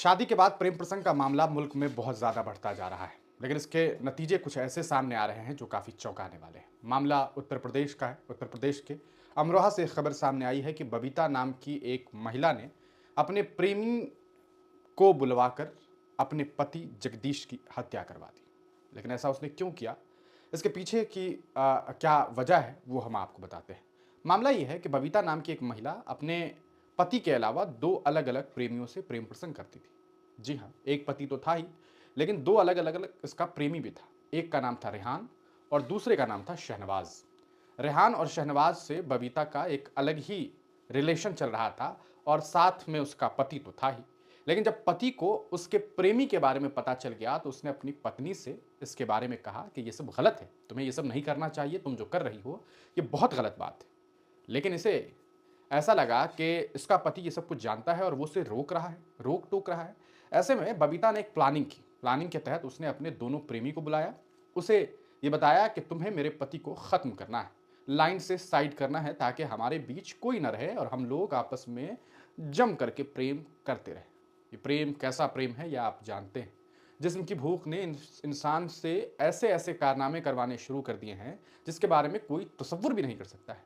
शादी के बाद प्रेम प्रसंग का मामला मुल्क में बहुत ज़्यादा बढ़ता जा रहा है, लेकिन इसके नतीजे कुछ ऐसे सामने आ रहे हैं जो काफ़ी चौंकाने वाले हैं। मामला उत्तर प्रदेश का है। उत्तर प्रदेश के अमरोहा से खबर सामने आई है कि बबीता नाम की एक महिला ने अपने प्रेमी को बुलवाकर अपने पति जगदीश की हत्या करवा दी। लेकिन ऐसा उसने क्यों किया, इसके पीछे की क्या वजह है, वो हम आपको बताते हैं। मामला ये है कि बबीता नाम की एक महिला अपने पति के अलावा दो अलग अलग प्रेमियों से प्रेम प्रसंग करती थी। जी हाँ, एक पति तो था ही, लेकिन दो अलग अलग अलग इसका प्रेमी भी था। एक का नाम था रेहान और दूसरे का नाम था शहनवाज। रेहान और शहनवाज से बबीता का एक अलग ही रिलेशन चल रहा था और साथ में उसका पति तो था ही। लेकिन जब पति को उसके प्रेमी के बारे में पता चल गया तो उसने अपनी पत्नी से इसके बारे में कहा कि ये सब गलत है, तुम्हें ये सब नहीं करना चाहिए, तुम जो कर रही हो ये बहुत गलत बात है। लेकिन इसे ऐसा लगा कि इसका पति ये सब कुछ जानता है और वो उसे रोक रहा है, रोक टोक रहा है। ऐसे में बबीता ने एक प्लानिंग की। प्लानिंग के तहत उसने अपने दोनों प्रेमी को बुलाया, उसे ये बताया कि तुम्हें मेरे पति को ख़त्म करना है, लाइन से साइड करना है, ताकि हमारे बीच कोई ना रहे और हम लोग आपस में जम करके प्रेम करते रहे। ये प्रेम कैसा प्रेम है यह आप जानते हैं। जिस्म की भूख ने इंसान से ऐसे ऐसे कारनामे करवाने शुरू कर दिए हैं जिसके बारे में कोई तसव्वुर भी नहीं कर सकता है।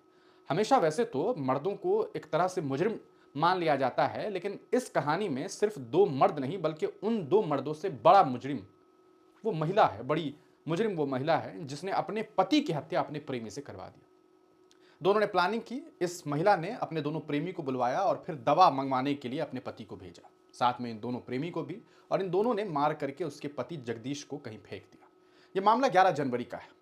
हमेशा वैसे तो मर्दों को एक तरह से मुजरिम मान लिया जाता है, लेकिन इस कहानी में सिर्फ दो मर्द नहीं बल्कि उन दो मर्दों से बड़ा मुजरिम वो महिला है। बड़ी मुजरिम वो महिला है जिसने अपने पति की हत्या अपने प्रेमी से करवा दी। दोनों ने प्लानिंग की। इस महिला ने अपने दोनों प्रेमी को बुलवाया और फिर दवा मंगवाने के लिए अपने पति को भेजा, साथ में इन दोनों प्रेमी को भी, और इन दोनों ने मार करके उसके पति जगदीश को कहीं फेंक दिया। यह मामला 11 जनवरी का है।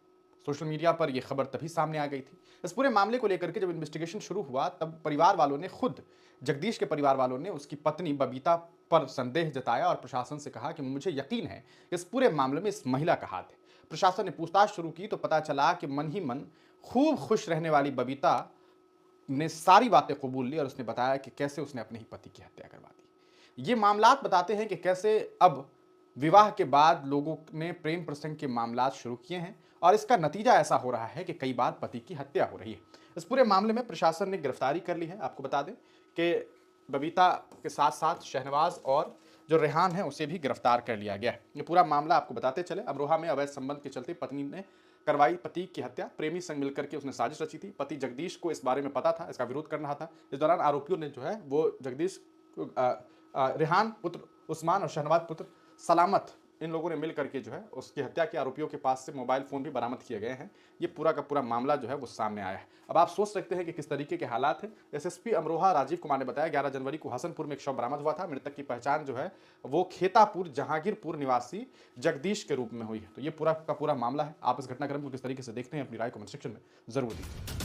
सोशल मीडिया पर यह खबर तभी सामने आ गई थी। इस पूरे मामले को लेकर के जब इन्वेस्टिगेशन शुरू हुआ तब परिवार वालों ने, खुद जगदीश के परिवार वालों ने उसकी पत्नी बबीता पर संदेह जताया और प्रशासन से कहा कि मुझे यकीन है इस पूरे मामले में इस महिला का हाथ है। प्रशासन ने पूछताछ शुरू की तो पता चला कि मन ही मन खूब खुश रहने वाली बबीता ने सारी बातें कबूल ली और उसने बताया कि कैसे उसने अपने ही पति की हत्या करवा दी। ये मामलात बताते हैं कि कैसे अब विवाह के बाद लोगों ने प्रेम प्रसंग के मामलात शुरू किए हैं और इसका नतीजा ऐसा हो रहा है कि कई बार पति की हत्या हो रही है। इस पूरे मामले में प्रशासन ने गिरफ्तारी कर ली है। आपको बता दें कि बबीता के साथ साथ शहनवाज और जो रेहान है उसे भी गिरफ्तार कर लिया गया है। ये पूरा मामला आपको बताते चले। अमरोहा में अवैध संबंध के चलते पत्नी ने करवाई पति की हत्या। प्रेमी संग मिलकर के उसने साजिश रची थी। पति जगदीश को इस बारे में पता था, इसका विरोध कर रहा था। इस दौरान आरोपियों ने जो है वो जगदीश, रेहान पुत्र उस्मान और शहनवाज पुत्र सलामत, इन लोगों ने मिल करके जो है उसकी हत्या की। आरोपियों के पास से मोबाइल फ़ोन भी बरामद किए गए हैं। ये पूरा का पूरा मामला जो है वो सामने आया है। अब आप सोच सकते हैं कि किस तरीके के हालात हैं। एसएसपी अमरोहा राजीव कुमार ने बताया 11 जनवरी को हसनपुर में एक शव बरामद हुआ था। मृतक की पहचान जो है वो खेतापुर जहांगीरपुर निवासी जगदीश के रूप में हुई है। तो ये पूरा का पूरा मामला है। आप इस घटनाक्रम को किस तरीके से देखते हैं, अपनी राय कमेंट सेक्शन में जरूर दीजिए।